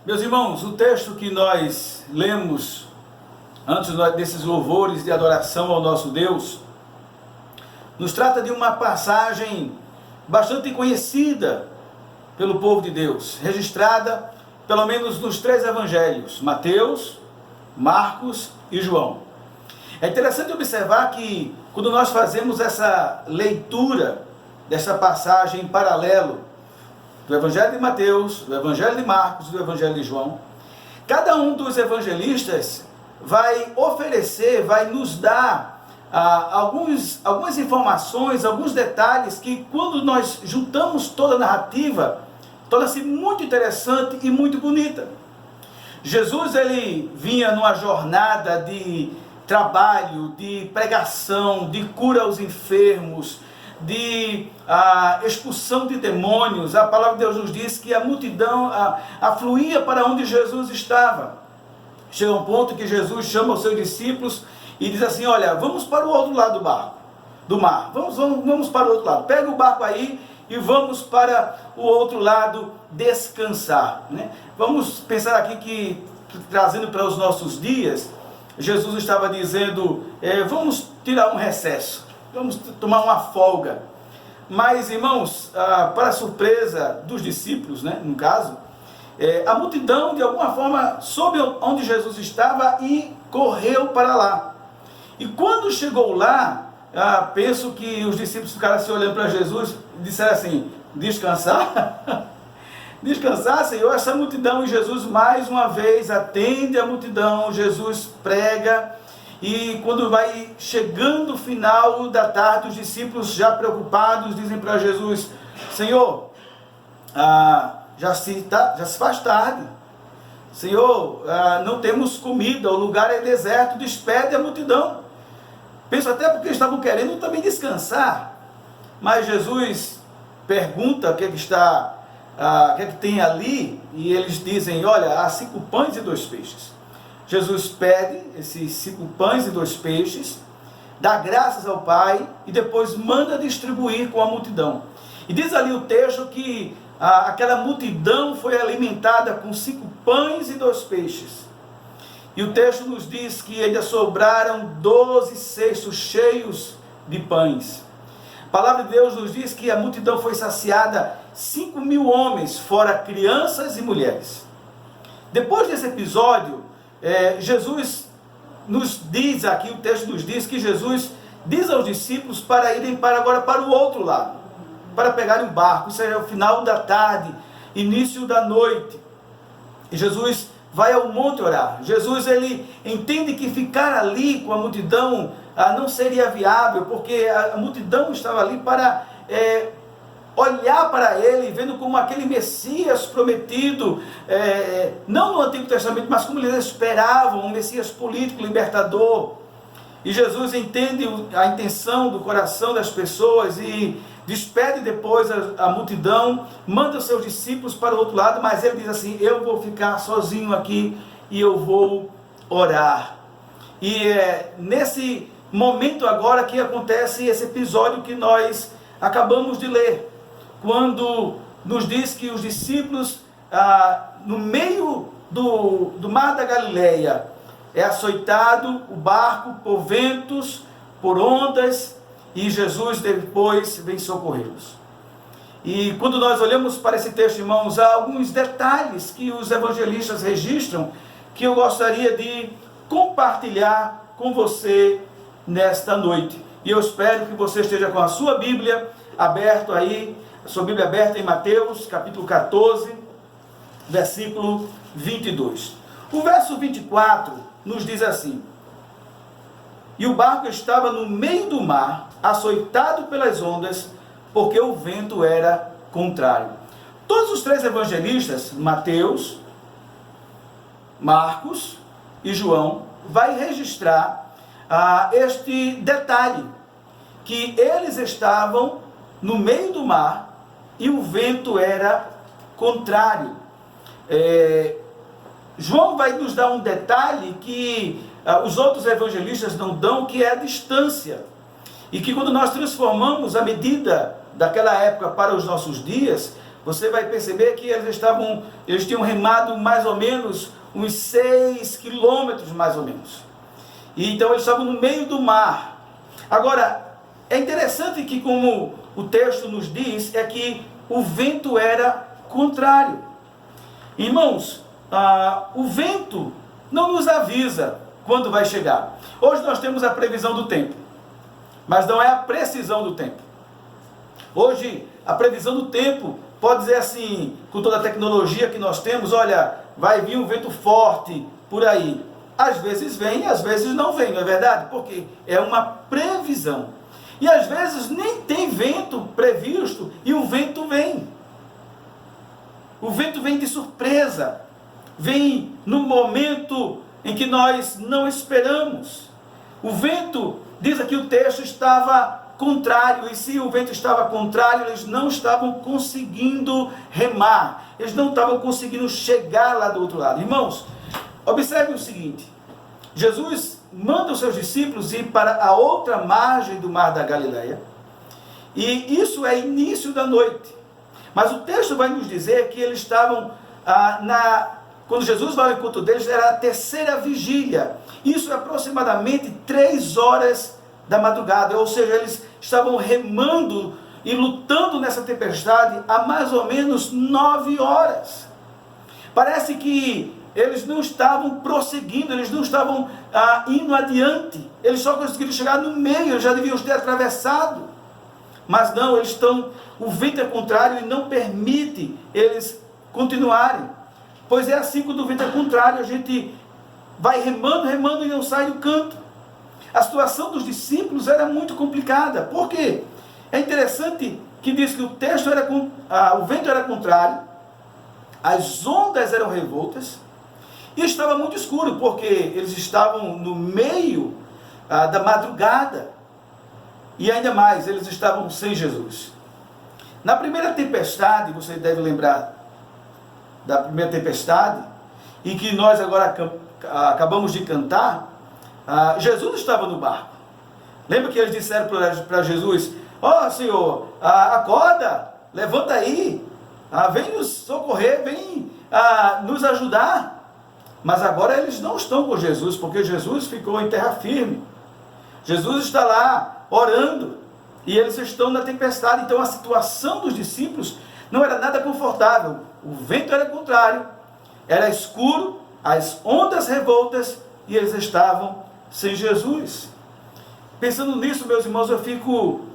Meus irmãos, o texto que nós lemos antes desses louvores de adoração ao nosso Deus, nos trata de uma passagem bastante conhecida pelo povo de Deus, registrada pelo menos nos 3 evangelhos, Mateus, Marcos e João. É interessante observar que quando nós fazemos essa leitura dessa passagem em paralelo do Evangelho de Mateus, do Evangelho de Marcos e do Evangelho de João, cada um dos evangelistas vai oferecer, vai nos dar algumas informações, alguns detalhes que, quando nós juntamos toda a narrativa, torna-se muito interessante e muito bonita. Jesus, ele vinha numa jornada de trabalho, de pregação, de cura aos enfermos, de expulsão de demônios. A palavra de Deus nos diz que a multidão afluía para onde Jesus estava. Chega um ponto que Jesus chama os seus discípulos e diz assim: olha, vamos para o outro lado do mar, vamos para o outro lado, pega o barco aí e vamos para o outro lado descansar, né? Vamos pensar aqui que, trazendo para os nossos dias, Jesus estava dizendo, vamos tirar um recesso, vamos tomar uma folga. Mas, irmãos, para a surpresa dos discípulos, né, no caso, a multidão, de alguma forma, soube onde Jesus estava e correu para lá. E quando chegou lá, penso que os discípulos ficaram assim olhando para Jesus e disseram assim: descansar? Descansar, Senhor, essa multidão. E Jesus mais uma vez atende a multidão, Jesus prega, e quando vai chegando o final da tarde, os discípulos já preocupados dizem para Jesus: Senhor, já se faz tarde, Senhor, não temos comida, o lugar é deserto, despede a multidão. Penso até porque estavam querendo também descansar, mas Jesus pergunta o que é que tem ali, e eles dizem: olha, há 5 pães e 2 peixes. Jesus pede esses 5 pães e 2 peixes, dá graças ao Pai e depois manda distribuir com a multidão. E diz ali o texto que aquela multidão foi alimentada com 5 pães e 2 peixes. E o texto nos diz que ainda sobraram 12 cestos cheios de pães. A palavra de Deus nos diz que a multidão foi saciada, 5.000 homens, fora crianças e mulheres. Depois desse episódio, Jesus nos diz aqui, o texto nos diz que Jesus diz aos discípulos para irem agora para o outro lado, para pegarem um barco. Isso é o final da tarde, início da noite. E Jesus vai ao monte orar. Jesus, ele entende que ficar ali com a multidão não seria viável, porque a multidão estava ali para olhar para ele, vendo como aquele Messias prometido, não no Antigo Testamento, mas como eles esperavam, um Messias político, libertador. E Jesus entende a intenção do coração das pessoas e despede depois a multidão, manda os seus discípulos para o outro lado, mas ele diz assim: eu vou ficar sozinho aqui e eu vou orar. E é nesse momento agora que acontece esse episódio que nós acabamos de ler, quando nos diz que os discípulos, no meio do mar da Galileia, é açoitado o barco por ventos, por ondas, e Jesus depois vem socorrê-los. E quando nós olhamos para esse texto, irmãos, há alguns detalhes que os evangelistas registram que eu gostaria de compartilhar com você nesta noite. E eu espero que você esteja com a sua Bíblia aberta aí, a sua Bíblia aberta em Mateus, capítulo 14, versículo 22. O verso 24 nos diz assim: e o barco estava no meio do mar, açoitado pelas ondas, porque o vento era contrário. Todos os 3 evangelistas, Mateus, Marcos e João, vai registrar este detalhe, que eles estavam no meio do mar e o vento era contrário. João vai nos dar um detalhe que os outros evangelistas não dão, que é a distância. E que quando nós transformamos a medida daquela época para os nossos dias, você vai perceber que eles tinham remado mais ou menos uns 6 quilômetros, mais ou menos. E então eles estavam no meio do mar. Agora, é interessante que, como o texto nos diz, é que o vento era contrário. Irmãos, o vento não nos avisa quando vai chegar. Hoje nós temos a previsão do tempo, mas não é a precisão do tempo. Hoje, a previsão do tempo pode dizer assim, com toda a tecnologia que nós temos, olha, vai vir um vento forte por aí. Às vezes vem, às vezes não vem, não é verdade? Porque é uma previsão. E às vezes nem tem vento previsto e o vento vem. O vento vem de surpresa, vem no momento em que nós não esperamos. O vento, diz aqui o texto, estava contrário, e se o vento estava contrário, eles não estavam conseguindo remar, eles não estavam conseguindo chegar lá do outro lado. Irmãos, observe o seguinte, Jesus manda os seus discípulos ir para a outra margem do mar da Galileia, e isso é início da noite, mas o texto vai nos dizer que eles estavam, quando Jesus vai ao encontro deles, era a terceira vigília, isso é aproximadamente 3 horas da madrugada, ou seja, eles estavam remando e lutando nessa tempestade há mais ou menos 9 horas. Parece que eles não estavam prosseguindo, eles não estavam indo adiante, eles só conseguiram chegar no meio, eles já deviam ter atravessado, mas não, o vento é contrário e não permite eles continuarem, pois é assim, quando o vento é contrário, a gente vai remando e não sai do canto. A situação dos discípulos era muito complicada. Por quê? É interessante que diz que o vento era contrário, as ondas eram revoltas e estava muito escuro, porque eles estavam no meio da madrugada e ainda mais, eles estavam sem Jesus. Na primeira tempestade, você deve lembrar da primeira tempestade, e que nós agora acabamos de cantar, Jesus estava no barco. Lembra que eles disseram para Jesus, Senhor, acorda, levanta aí, vem nos socorrer, vem nos ajudar. Mas agora eles não estão com Jesus, porque Jesus ficou em terra firme. Jesus está lá orando, e eles estão na tempestade. Então a situação dos discípulos não era nada confortável. O vento era contrário, era escuro, as ondas revoltas, e eles estavam sem Jesus. Pensando nisso, meus irmãos, eu fico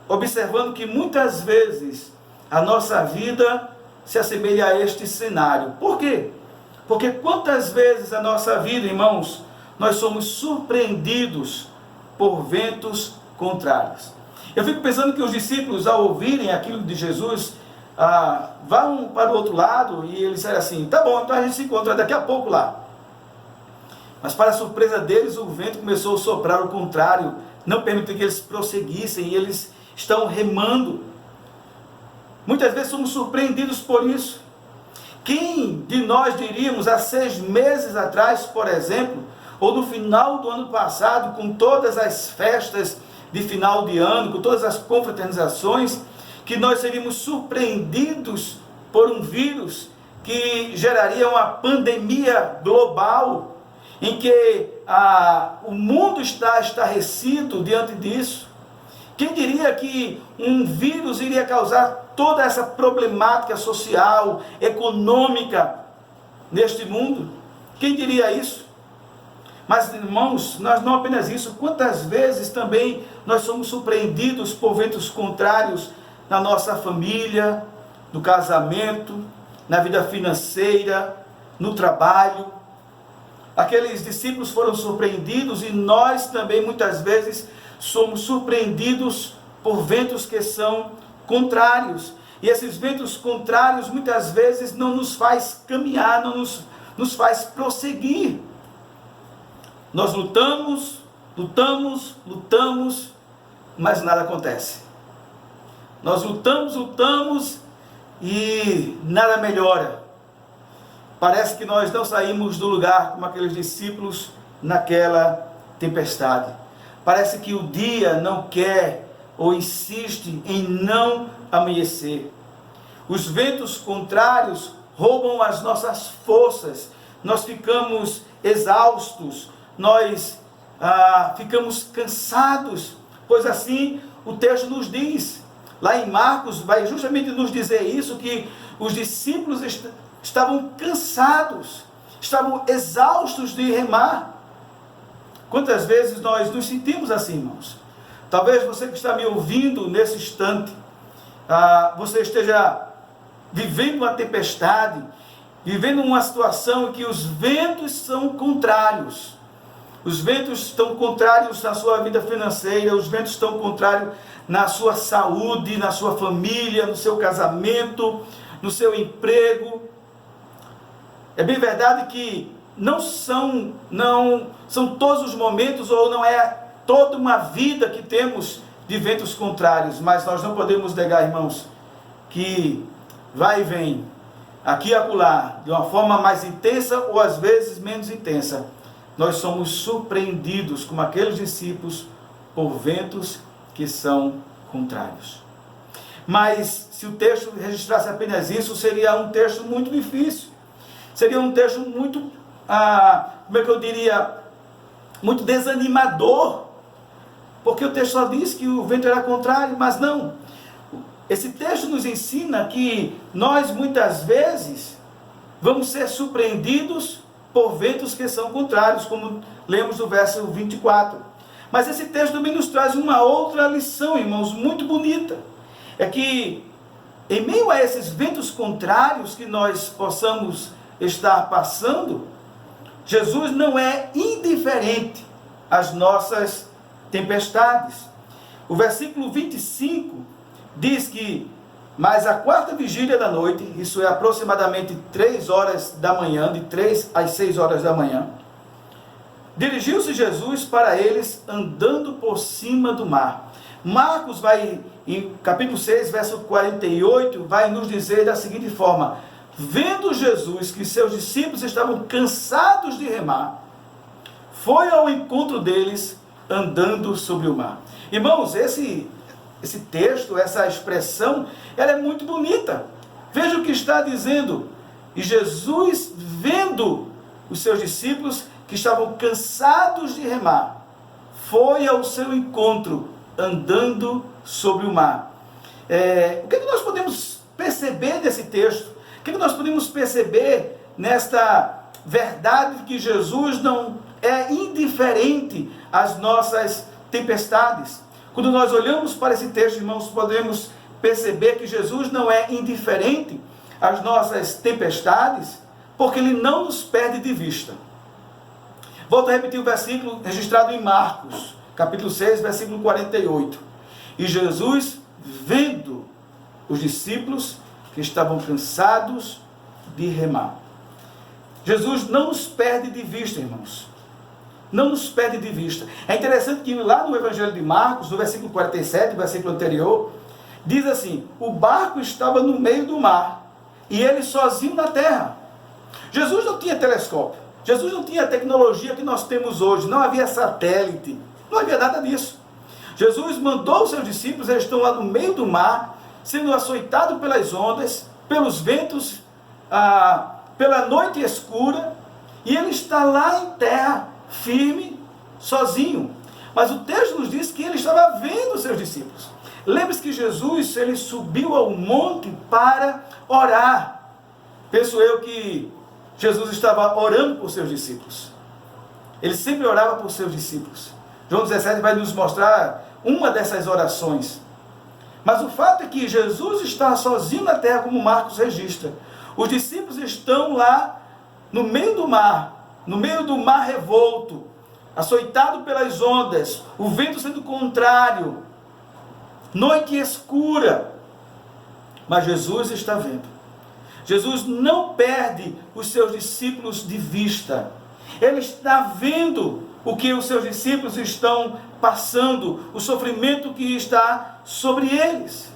observando que muitas vezes a nossa vida se assemelha a este cenário. Por quê? Porque quantas vezes a nossa vida, irmãos, nós somos surpreendidos por ventos contrários. Eu fico pensando que os discípulos, ao ouvirem aquilo de Jesus, vão para o outro lado, e eles disseram assim, tá bom, então a gente se encontra daqui a pouco lá. Mas para a surpresa deles, o vento começou a soprar ao contrário, não permitiu que eles prosseguissem, e eles estão remando. Muitas vezes somos surpreendidos por isso. Quem de nós diríamos há 6 meses atrás, por exemplo, ou no final do ano passado, com todas as festas de final de ano, com todas as confraternizações, que nós seríamos surpreendidos por um vírus que geraria uma pandemia global, em que o mundo está estarrecido diante disso? Quem diria que um vírus iria causar toda essa problemática social, econômica neste mundo? Quem diria isso? Mas, irmãos, nós não apenas isso, quantas vezes também nós somos surpreendidos por ventos contrários na nossa família, no casamento, na vida financeira, no trabalho. Aqueles discípulos foram surpreendidos, e nós também muitas vezes somos surpreendidos por ventos que são contrários. E esses ventos contrários muitas vezes não nos faz caminhar, não nos faz prosseguir. Nós lutamos, mas nada acontece. Nós lutamos e nada melhora. Parece que nós não saímos do lugar como aqueles discípulos naquela tempestade. Parece que o dia não quer ou insiste em não amanhecer. Os ventos contrários roubam as nossas forças, nós ficamos exaustos, nós ficamos cansados, pois assim o texto nos diz. Lá em Marcos vai justamente nos dizer isso, que os discípulos estavam cansados, estavam exaustos de remar. Quantas vezes nós nos sentimos assim, irmãos? Talvez você que está me ouvindo nesse instante, você esteja vivendo uma tempestade, vivendo uma situação em que os ventos são contrários. Os ventos estão contrários na sua vida financeira, os ventos estão contrários na sua saúde, na sua família, no seu casamento, no seu emprego. É bem verdade que não são todos os momentos, ou não é toda uma vida que temos de ventos contrários, mas nós não podemos negar, irmãos, que vai e vem, aqui e acolá, de uma forma mais intensa ou às vezes menos intensa, nós somos surpreendidos, como aqueles discípulos, por ventos que são contrários. Mas se o texto registrasse apenas isso, seria um texto muito difícil, seria um texto muito, muito desanimador, porque o texto só diz que o vento era contrário, mas não. Esse texto nos ensina que nós muitas vezes vamos ser surpreendidos por ventos que são contrários, como lemos no verso 24. Mas esse texto também nos traz uma outra lição, irmãos, muito bonita. É que em meio a esses ventos contrários que nós possamos estar passando, Jesus não é indiferente às nossas tempestades. O versículo 25 diz que, mas à quarta vigília da noite, isso é aproximadamente 3 horas da manhã, de 3 às 6 horas da manhã, dirigiu-se Jesus para eles andando por cima do mar. Marcos vai, em capítulo 6, verso 48, vai nos dizer da seguinte forma: vendo Jesus que seus discípulos estavam cansados de remar, foi ao encontro deles andando sobre o mar. Irmãos, esse texto, essa expressão, ela é muito bonita. Veja o que está dizendo. E Jesus, vendo os seus discípulos que estavam cansados de remar, foi ao seu encontro andando sobre o mar. O que nós podemos perceber desse texto? O que nós podemos perceber nesta verdade de que Jesus não é indiferente às nossas tempestades? Quando nós olhamos para esse texto, irmãos, podemos perceber que Jesus não é indiferente às nossas tempestades, porque Ele não nos perde de vista. Volto a repetir o versículo registrado em Marcos, capítulo 6, versículo 48. E Jesus, vendo os discípulos que estavam cansados de remar. Jesus não nos perde de vista, irmãos. Não nos perde de vista. É interessante que lá no Evangelho de Marcos, no versículo 47, versículo anterior, diz assim: o barco estava no meio do mar, e ele sozinho na terra. Jesus não tinha telescópio, Jesus não tinha a tecnologia que nós temos hoje, não havia satélite, não havia nada disso. Jesus mandou os seus discípulos, eles estão lá no meio do mar, sendo açoitados pelas ondas, pelos ventos, pela noite escura, e ele está lá em terra, firme, sozinho. Mas o texto nos diz que ele estava vendo os seus discípulos. Lembre-se que Jesus, ele subiu ao monte para orar. Penso eu que Jesus estava orando por seus discípulos. Ele sempre orava por seus discípulos. João 17 vai nos mostrar uma dessas orações. Mas o fato é que Jesus está sozinho na terra, como Marcos registra. Os discípulos estão lá no meio do mar revolto, açoitado pelas ondas, o vento sendo contrário, noite escura. Mas Jesus está vendo. Jesus não perde os seus discípulos de vista. Ele está vendo o que os seus discípulos estão passando, o sofrimento que está sobre eles.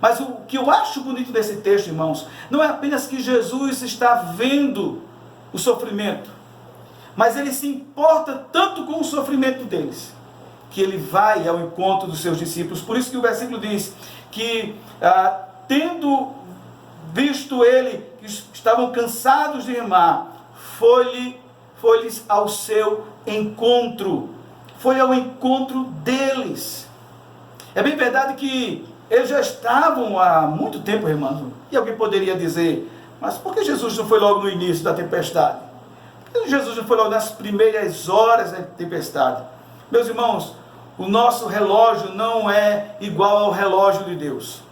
Mas o que eu acho bonito desse texto, irmãos, não é apenas que Jesus está vendo o sofrimento, mas ele se importa tanto com o sofrimento deles, que ele vai ao encontro dos seus discípulos. Por isso que o versículo diz que, tendo visto ele que estavam cansados de remar, foi-lhes ao seu encontro, foi ao encontro deles. É bem verdade que eles já estavam há muito tempo remando. E alguém poderia dizer, mas por que Jesus não foi logo no início da tempestade? Por que Jesus não foi logo nas primeiras horas da tempestade? Meus irmãos, o nosso relógio não é igual ao relógio de Deus.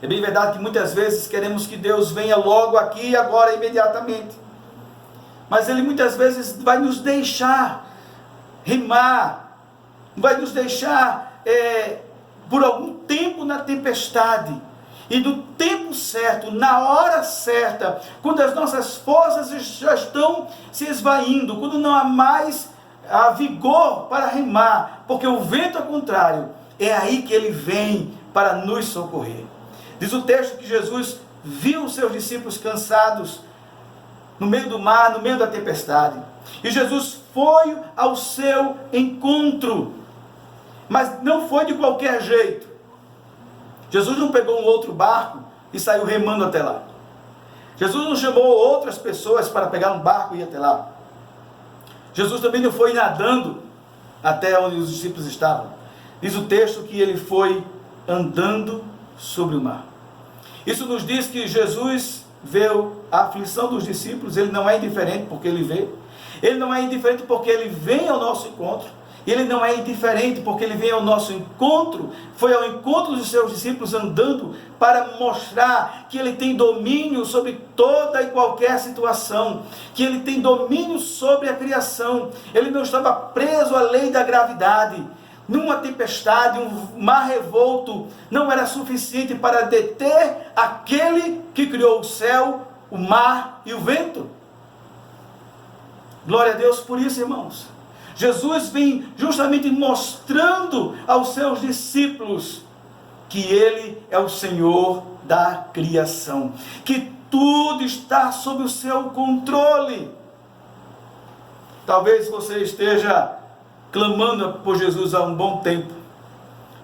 É bem verdade que muitas vezes queremos que Deus venha logo aqui, agora, imediatamente. Mas Ele muitas vezes vai nos deixar remar, vai nos deixar por algum tempo na tempestade. E no tempo certo, na hora certa, quando as nossas forças já estão se esvaindo, quando não há mais vigor para remar, porque o vento é contrário, é aí que Ele vem para nos socorrer. Diz o texto que Jesus viu os seus discípulos cansados no meio do mar, no meio da tempestade. E Jesus foi ao seu encontro, mas não foi de qualquer jeito. Jesus não pegou um outro barco e saiu remando até lá. Jesus não chamou outras pessoas para pegar um barco e ir até lá. Jesus também não foi nadando até onde os discípulos estavam. Diz o texto que ele foi andando sobre o mar. Isso nos diz que Jesus viu a aflição dos discípulos. Ele não é indiferente porque ele vê. Ele não é indiferente porque ele vem ao nosso encontro. Ele não é indiferente porque ele vem ao nosso encontro, foi ao encontro dos seus discípulos andando para mostrar que ele tem domínio sobre toda e qualquer situação, que ele tem domínio sobre a criação. Ele não estava preso à lei da gravidade. Numa tempestade, um mar revolto não era suficiente para deter aquele que criou o céu, o mar e o vento. Glória a Deus por isso, irmãos. Jesus vem justamente mostrando aos seus discípulos que Ele é o Senhor da criação, que tudo está sob o seu controle. Talvez você esteja clamando por Jesus há um bom tempo,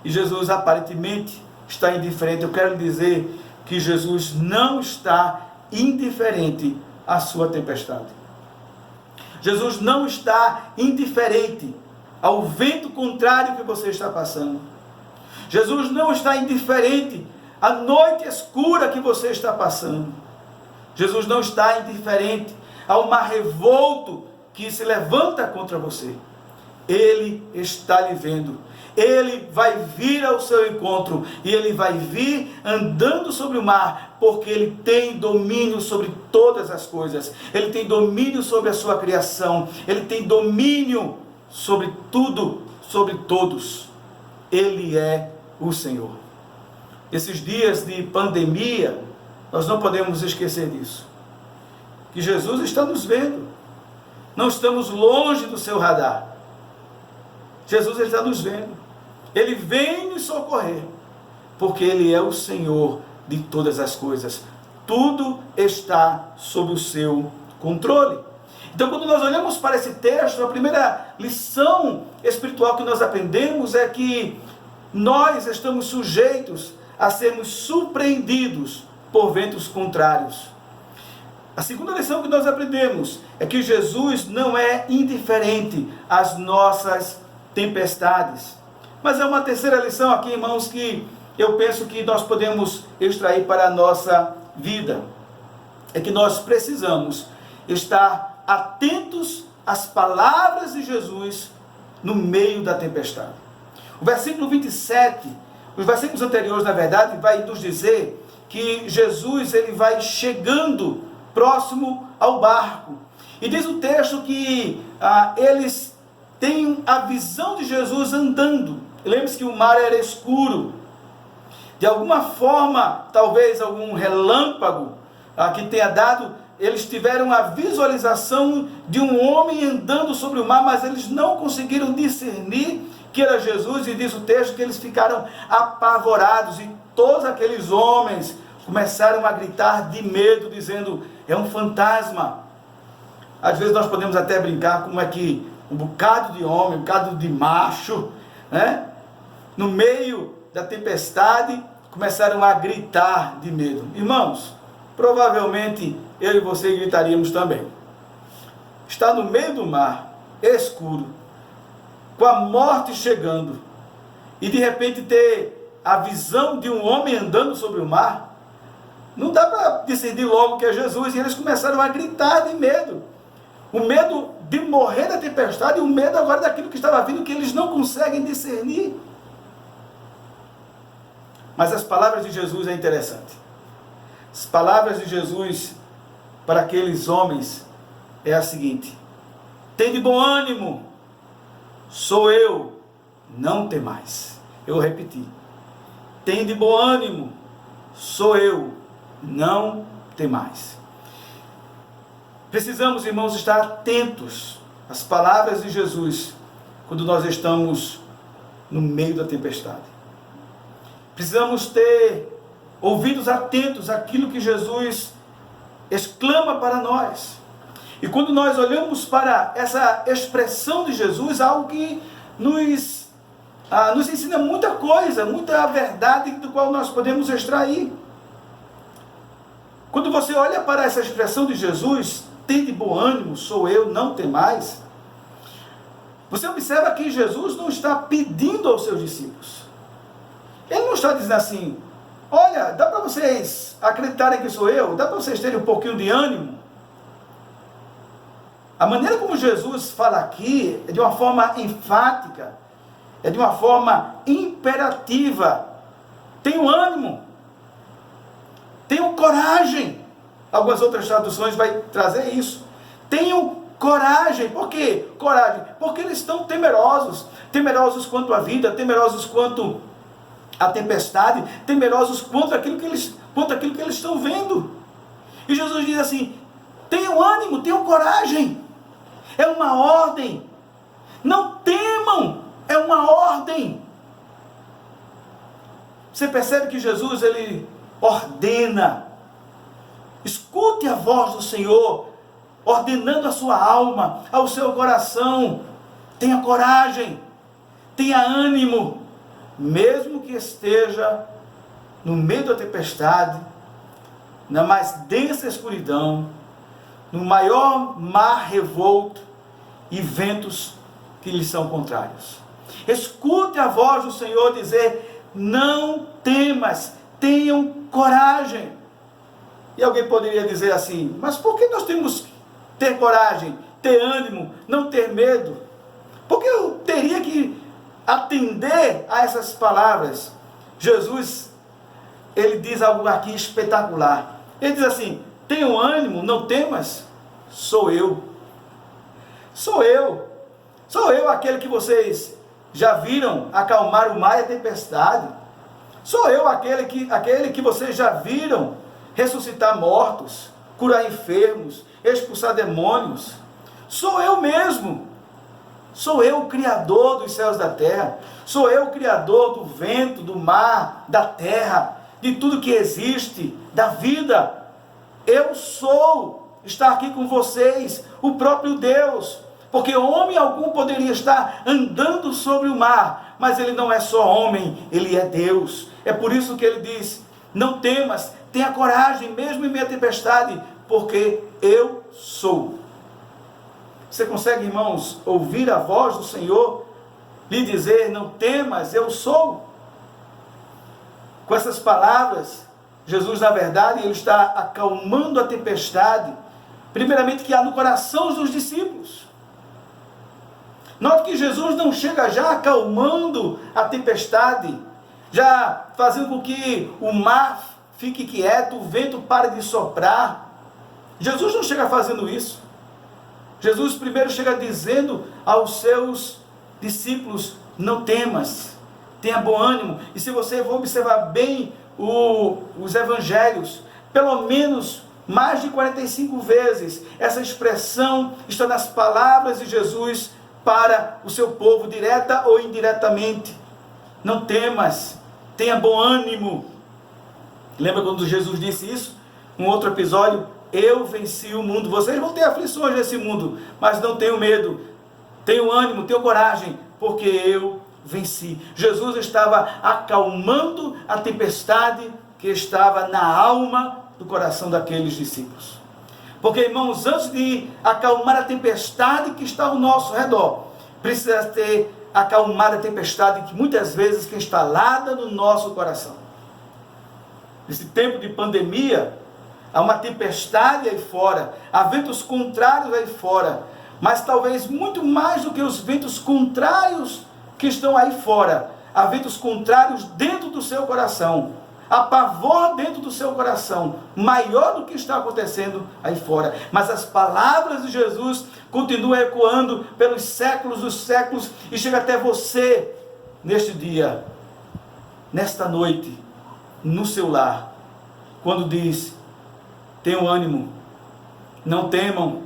e Jesus aparentemente está indiferente. Eu quero dizer que Jesus não está indiferente à sua tempestade. Jesus não está indiferente ao vento contrário que você está passando. Jesus não está indiferente à noite escura que você está passando. Jesus não está indiferente ao mar revolto que se levanta contra você. Ele está lhe vendo. Ele vai vir ao seu encontro e ele vai vir andando sobre o mar, porque ele tem domínio sobre todas as coisas. Ele tem domínio sobre a sua criação. Ele tem domínio sobre tudo, sobre todos. Ele é o Senhor. Esses dias de pandemia, nós não podemos esquecer disso. Que Jesus está nos vendo. Não estamos longe do seu radar. Jesus está nos vendo. Ele vem nos socorrer, porque Ele é o Senhor de todas as coisas. Tudo está sob o seu controle. Então, quando nós olhamos para esse texto, a primeira lição espiritual que nós aprendemos é que nós estamos sujeitos a sermos surpreendidos por ventos contrários. A segunda lição que nós aprendemos é que Jesus não é indiferente às nossas tempestades. Mas é uma terceira lição aqui, irmãos, que eu penso que nós podemos extrair para a nossa vida. É que nós precisamos estar atentos às palavras de Jesus no meio da tempestade. O versículo 27, os versículos anteriores, na verdade, vai nos dizer que Jesus ele vai chegando próximo ao barco. E diz o texto que eles têm a visão de Jesus andando. Lembre-se que o mar era escuro. De alguma forma, talvez algum relâmpago que tenha dado, eles tiveram a visualização de um homem andando sobre o mar, mas eles não conseguiram discernir que era Jesus, e diz o texto que eles ficaram apavorados, e todos aqueles homens começaram a gritar de medo, dizendo, é um fantasma. Às vezes nós podemos até brincar como é que um bocado de homem, um bocado de macho, né? No meio da tempestade, começaram a gritar de medo. Irmãos, provavelmente eu e você gritaríamos também. Estar no meio do mar, escuro, com a morte chegando, e de repente ter a visão de um homem andando sobre o mar, não dá para decidir logo que é Jesus. E eles começaram a gritar de medo. O medo de morrer da tempestade e o medo agora daquilo que estava vindo, que eles não conseguem discernir. Mas as palavras de Jesus é interessante. As palavras de Jesus para aqueles homens é a seguinte: tende bom ânimo, sou eu, não temais. Eu repeti: tende bom ânimo, sou eu, não temais. Precisamos, irmãos, estar atentos às palavras de Jesus quando nós estamos no meio da tempestade. Precisamos ter ouvidos atentos àquilo que Jesus exclama para nós. E quando nós olhamos para essa expressão de Jesus, algo que nos ensina muita coisa, muita verdade do qual nós podemos extrair. Quando você olha para essa expressão de Jesus, tende bom ânimo, sou eu, não temais, você observa que Jesus não está pedindo aos seus discípulos. Ele não está dizendo assim: olha, dá para vocês acreditarem que sou eu? Dá para vocês terem um pouquinho de ânimo? A maneira como Jesus fala aqui é de uma forma enfática, é de uma forma imperativa. Tenham ânimo, tenham coragem. Algumas outras traduções vai trazer isso. Tenham coragem. Por quê? Coragem. Porque eles estão temerosos. Temerosos quanto à vida, temerosos quanto à tempestade, temerosos quanto aquilo que eles estão vendo. E Jesus diz assim: tenham ânimo, tenham coragem. É uma ordem. Não temam. É uma ordem. Você percebe que Jesus, ele ordena. Escute a voz do Senhor, ordenando a sua alma, ao seu coração. Tenha coragem, tenha ânimo, mesmo que esteja no meio da tempestade, na mais densa escuridão, no maior mar revolto e ventos que lhe são contrários. Escute a voz do Senhor dizer: não temas, tenham coragem. E alguém poderia dizer assim: mas por que nós temos que ter coragem, ter ânimo, não ter medo? Porque eu teria que atender a essas palavras. Jesus, ele diz algo aqui espetacular. Ele diz assim: tenham ânimo, não temas, sou eu. Sou eu. Sou eu aquele que vocês já viram acalmar o mar e a tempestade. Sou eu aquele que vocês já viram ressuscitar mortos, curar enfermos, expulsar demônios. Sou eu mesmo. Sou eu o Criador dos céus e da terra. Sou eu o Criador do vento, do mar, da terra, de tudo que existe, da vida. Eu sou, está aqui com vocês, o próprio Deus. Porque homem algum poderia estar andando sobre o mar, mas ele não é só homem, ele é Deus. É por isso que ele diz: não temas, tenha coragem, mesmo em meio à tempestade, porque eu sou. Você consegue, irmãos, ouvir a voz do Senhor lhe dizer: não temas, eu sou? Com essas palavras, Jesus, na verdade, ele está acalmando a tempestade, primeiramente que há no coração dos discípulos. Note que Jesus não chega já acalmando a tempestade, já fazendo com que o mar fique quieto, o vento pare de soprar. Jesus não chega fazendo isso. Jesus primeiro chega dizendo aos seus discípulos: não temas, tenha bom ânimo. E se você for observar bem os evangelhos, pelo menos mais de 45 vezes, essa expressão está nas palavras de Jesus para o seu povo, direta ou indiretamente. Não temas, tenha bom ânimo. Lembra quando Jesus disse isso? Um outro episódio: eu venci o mundo. Vocês vão ter aflições nesse mundo, mas não tenham medo. Tenham ânimo, tenham coragem, porque eu venci. Jesus estava acalmando a tempestade que estava na alma do coração daqueles discípulos. Porque, irmãos, antes de acalmar a tempestade que está ao nosso redor, precisa ter acalmado a tempestade que muitas vezes é instalada no nosso coração. Nesse tempo de pandemia, há uma tempestade aí fora, há ventos contrários aí fora, mas talvez muito mais do que os ventos contrários que estão aí fora, há ventos contrários dentro do seu coração. Há pavor dentro do seu coração, maior do que está acontecendo aí fora. Mas as palavras de Jesus continuam ecoando pelos séculos dos séculos e chega até você neste dia, nesta noite, no seu lar, quando diz: tenham ânimo, não temam,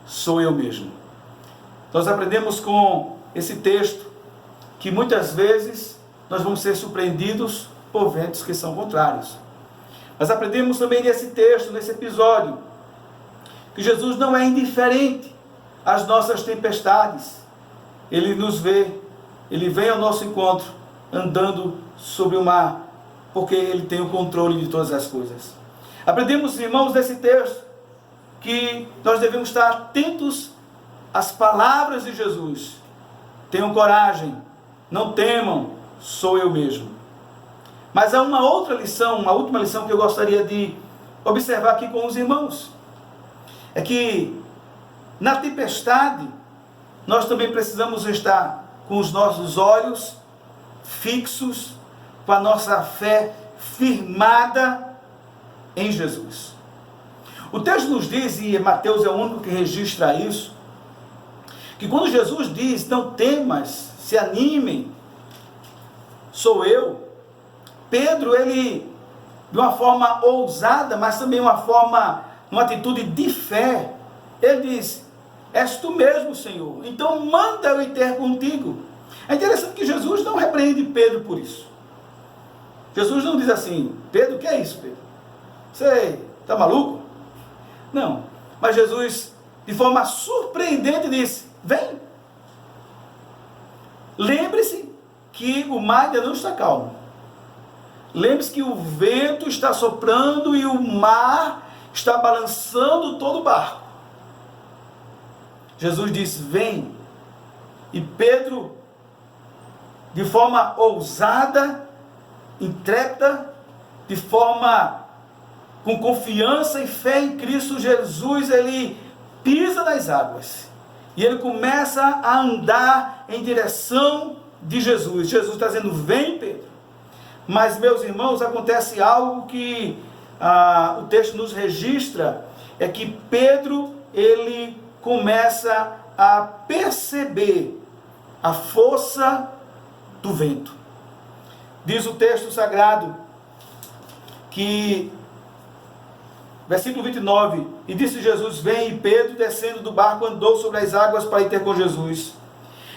sou eu mesmo. Nós aprendemos com esse texto que muitas vezes nós vamos ser surpreendidos por ventos que são contrários. Mas aprendemos também nesse texto, nesse episódio, que Jesus não é indiferente às nossas tempestades. Ele nos vê, Ele vem ao nosso encontro, andando sobre o mar, porque Ele tem o controle de todas as coisas. Aprendemos, irmãos, nesse texto, que nós devemos estar atentos às palavras de Jesus. Tenham coragem, não temam, sou eu mesmo. Mas há uma outra lição, uma última lição que eu gostaria de observar aqui com os irmãos. É que na tempestade, nós também precisamos estar com os nossos olhos fixos, com a nossa fé firmada em Jesus. O texto nos diz, e Mateus é o único que registra isso, que quando Jesus diz: não temas, se animem, sou eu, Pedro, ele, de uma forma ousada, mas também uma atitude de fé, ele diz: és tu mesmo, Senhor, então manda eu ir ter contigo. É interessante que Jesus não repreende Pedro por isso. Jesus não diz assim: Pedro, o que é isso, Pedro? Você está maluco? Não, mas Jesus, de forma surpreendente, disse: vem. Lembre-se que o mar ainda não está calmo. Lembre-se que o vento está soprando e o mar está balançando todo o barco. Jesus disse: vem. E Pedro, de forma ousada, intrépida, de forma com confiança e fé em Cristo Jesus, ele pisa nas águas. E ele começa a andar em direção de Jesus. Jesus está dizendo: vem, Pedro. Mas, meus irmãos, acontece algo que o texto nos registra, é que Pedro, ele começa a perceber a força do vento. Diz o texto sagrado que, versículo 29, e disse Jesus: vem, e Pedro, descendo do barco, andou sobre as águas para ir ter com Jesus.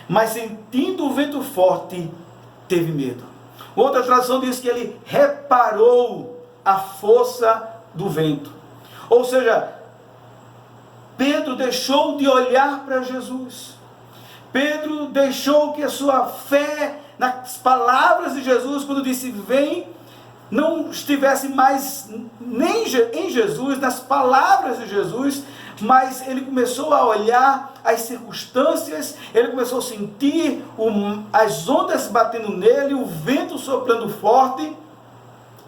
Mas sentindo o vento forte, teve medo. Outra tradução diz que ele reparou a força do vento. Ou seja, Pedro deixou de olhar para Jesus. Pedro deixou que a sua fé nas palavras de Jesus, quando disse vem, não estivesse mais nem em Jesus, nas palavras de Jesus, mas ele começou a olhar as circunstâncias, ele começou a sentir as ondas batendo nele, o vento soprando forte,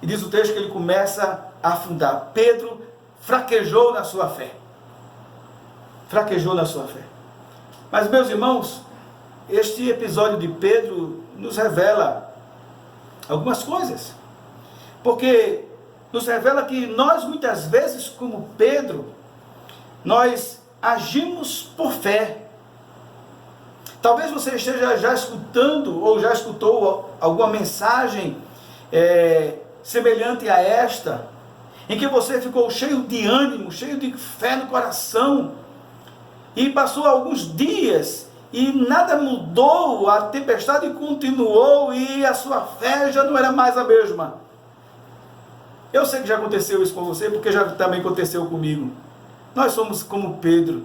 e diz o texto que ele começa a afundar. Pedro fraquejou na sua fé. Fraquejou na sua fé. Mas, meus irmãos, este episódio de Pedro nos revela algumas coisas. Porque nos revela que nós, muitas vezes, como Pedro, nós agimos por fé. Talvez você esteja já escutando, ou já escutou alguma mensagem semelhante a esta, em que você ficou cheio de ânimo, cheio de fé no coração, e passou alguns dias, e nada mudou, a tempestade continuou, e a sua fé já não era mais a mesma. Eu sei que já aconteceu isso com você, porque já também aconteceu comigo. Nós somos como Pedro,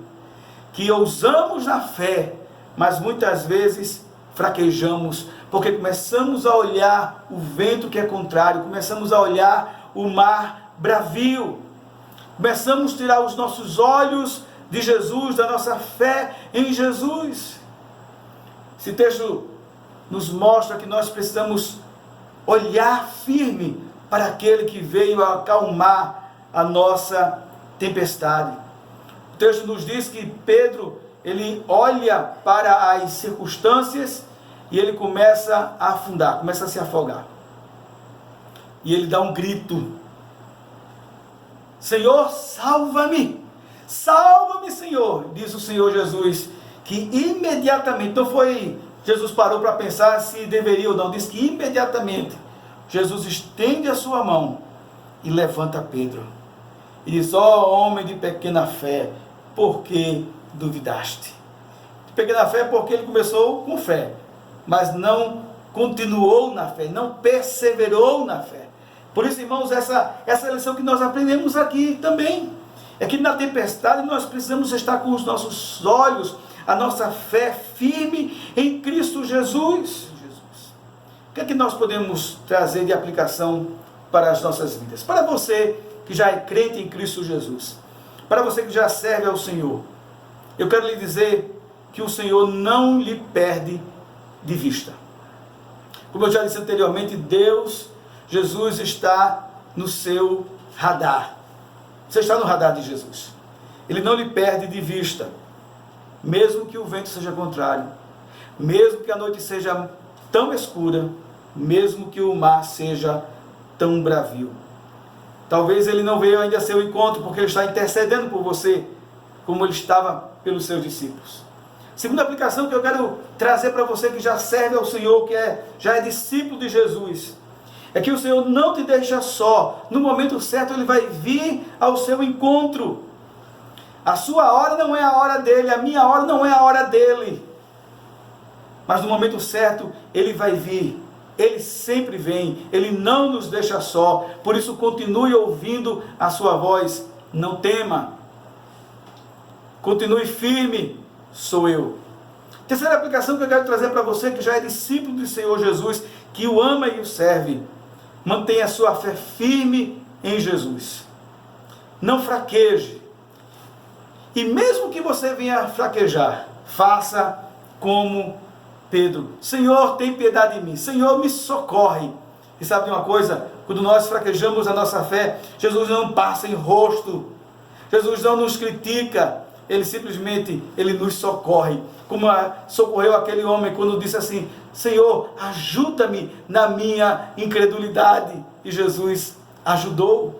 que ousamos na fé, mas muitas vezes fraquejamos, porque começamos a olhar o vento que é contrário, começamos a olhar o mar bravio, começamos a tirar os nossos olhos de Jesus, da nossa fé em Jesus. Esse texto nos mostra que nós precisamos olhar firme para aquele que veio acalmar a nossa tempestade. O texto nos diz que Pedro, ele olha para as circunstâncias e ele começa a afundar, começa a se afogar. E ele dá um grito: Senhor, salva-me! Salva-me, Senhor! Diz o Senhor Jesus, que imediatamente, não foi Jesus parou para pensar se deveria ou não, diz que imediatamente Jesus estende a sua mão e levanta Pedro. E diz: ó homem de pequena fé, por que duvidaste? De pequena fé porque ele começou com fé, mas não continuou na fé, não perseverou na fé. Por isso, irmãos, essa lição que nós aprendemos aqui também, é que na tempestade nós precisamos estar com os nossos olhos, a nossa fé firme em Cristo Jesus. O que é que nós podemos trazer de aplicação para as nossas vidas? Para você que já é crente em Cristo Jesus, para você que já serve ao Senhor, eu quero lhe dizer que o Senhor não lhe perde de vista. Como eu já disse anteriormente, Jesus está no seu radar. Você está no radar de Jesus. Ele não lhe perde de vista, mesmo que o vento seja contrário, mesmo que a noite seja tão escura, mesmo que o mar seja tão bravio. Talvez ele não veio ainda a seu encontro, porque ele está intercedendo por você, como ele estava pelos seus discípulos. Segunda aplicação que eu quero trazer para você que já serve ao Senhor, que já é discípulo de Jesus, é que o Senhor não te deixa só. No momento certo Ele vai vir ao seu encontro. A sua hora não é a hora dele, a minha hora não é a hora dele, mas no momento certo Ele vai vir. Ele sempre vem, Ele não nos deixa só. Por isso continue ouvindo a sua voz, não tema, continue firme, sou eu. Terceira aplicação que eu quero trazer para você que já é discípulo do Senhor Jesus, que o ama e o serve: mantenha a sua fé firme em Jesus, não fraqueje, e mesmo que você venha fraquejar, faça como Pedro: Senhor, tem piedade de mim, Senhor, me socorre. E sabe de uma coisa? Quando nós fraquejamos a nossa fé, Jesus não passa em rosto, Jesus não nos critica, Ele simplesmente nos socorre, como socorreu aquele homem quando disse assim: Senhor, ajuda-me na minha incredulidade. E Jesus ajudou.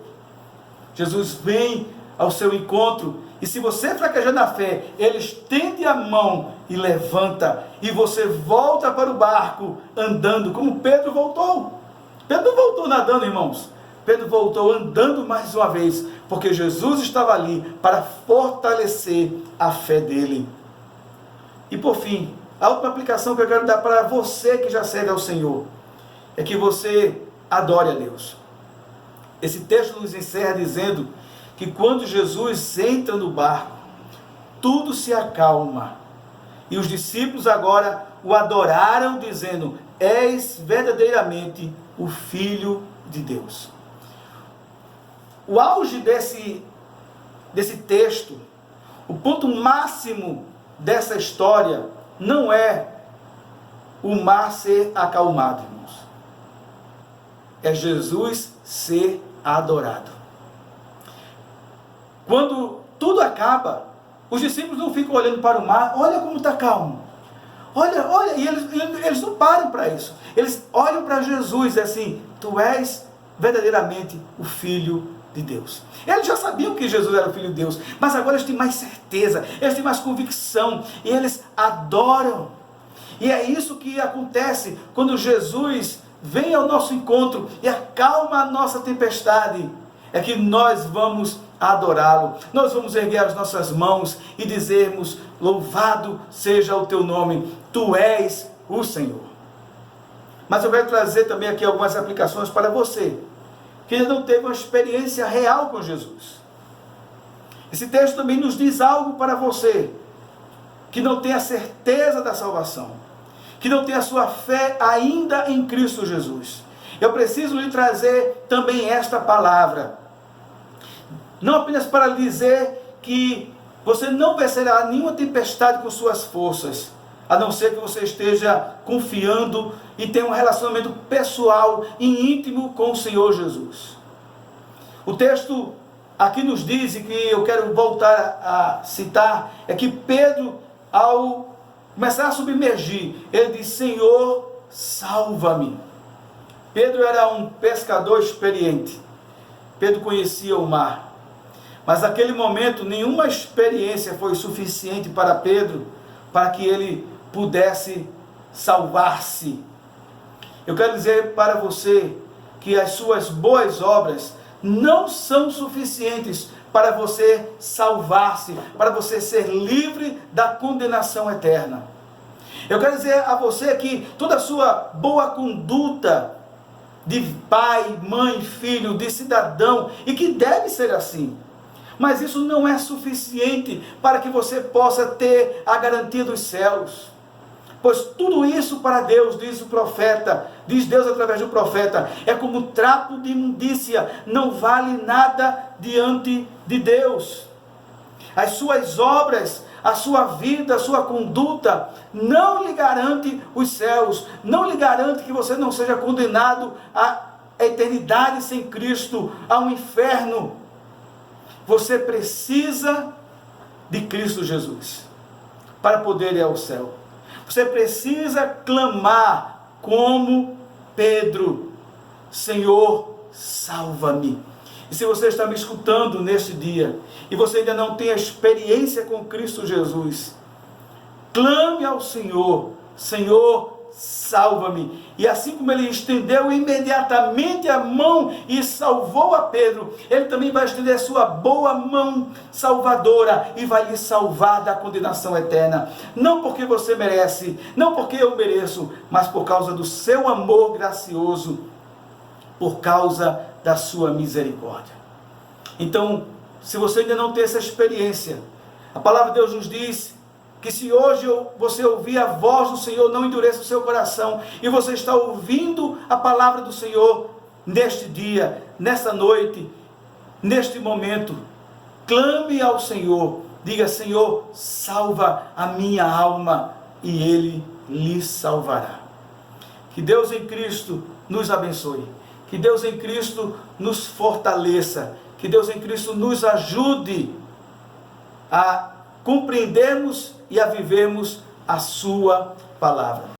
Jesus vem ao seu encontro, e se você fraquejar na fé, Ele estende a mão e levanta, e você volta para o barco andando, como Pedro voltou. Pedro não voltou nadando, irmãos, Pedro voltou andando mais uma vez, porque Jesus estava ali para fortalecer a fé dele. E por fim, a última aplicação que eu quero dar para você que já serve ao Senhor, é que você adore a Deus. Esse texto nos encerra dizendo que quando Jesus entra no barco, tudo se acalma. E os discípulos agora o adoraram, dizendo: és verdadeiramente o Filho de Deus. O auge desse texto, o ponto máximo dessa história, não é o mar ser acalmado, irmãos. É Jesus ser adorado. Quando tudo acaba, os discípulos não ficam olhando para o mar: olha como está calmo, olha, e eles não param para isso. Eles olham para Jesus e assim: tu és verdadeiramente o Filho de Deus. Eles já sabiam que Jesus era o Filho de Deus, mas agora eles têm mais certeza, eles têm mais convicção, e eles adoram. E é isso que acontece quando Jesus vem ao nosso encontro e acalma a nossa tempestade, é que nós vamos adorá-lo, nós vamos erguer as nossas mãos e dizermos: louvado seja o teu nome, tu és o Senhor. Mas eu quero trazer também aqui algumas aplicações para você que ainda não teve uma experiência real com Jesus. Esse texto também nos diz algo para você que não tem a certeza da salvação, que não tem a sua fé ainda em Cristo Jesus. Eu preciso lhe trazer também esta palavra, não apenas para lhe dizer que você não vencerá nenhuma tempestade com suas forças, a não ser que você esteja confiando e tenha um relacionamento pessoal e íntimo com o Senhor Jesus. O texto aqui nos diz, e que eu quero voltar a citar, é que Pedro, ao começar a submergir, ele diz: Senhor, salva-me. Pedro era um pescador experiente. Pedro conhecia o mar. Mas naquele momento, nenhuma experiência foi suficiente para Pedro, para que ele pudesse salvar-se. Eu quero dizer para você que as suas boas obras não são suficientes para você salvar-se, para você ser livre da condenação eterna. Eu quero dizer a você que toda a sua boa conduta de pai, mãe, filho, de cidadão, e que deve ser assim, mas isso não é suficiente para que você possa ter a garantia dos céus. Pois tudo isso para Deus, diz o profeta, diz Deus através do profeta, é como trapo de imundícia, não vale nada diante de Deus. As suas obras, a sua vida, a sua conduta, não lhe garante os céus, não lhe garante que você não seja condenado à eternidade sem Cristo, ao inferno. Você precisa de Cristo Jesus para poder ir ao céu. Você precisa clamar como Pedro: Senhor, salva-me. E se você está me escutando neste dia, e você ainda não tem a experiência com Cristo Jesus, clame ao Senhor: Senhor, salva-me. E assim como ele estendeu imediatamente a mão e salvou a Pedro, ele também vai estender a sua boa mão salvadora e vai lhe salvar da condenação eterna. Não porque você merece, não porque eu mereço, mas por causa do seu amor gracioso, por causa da sua misericórdia. Então, se você ainda não tem essa experiência, a palavra de Deus nos diz que se hoje você ouvir a voz do Senhor, não endureça o seu coração, e você está ouvindo a palavra do Senhor neste dia, nesta noite, neste momento, clame ao Senhor, diga: Senhor, salva a minha alma, e Ele lhe salvará. Que Deus em Cristo nos abençoe, que Deus em Cristo nos fortaleça, que Deus em Cristo nos ajude a compreendermos e a vivermos a sua palavra.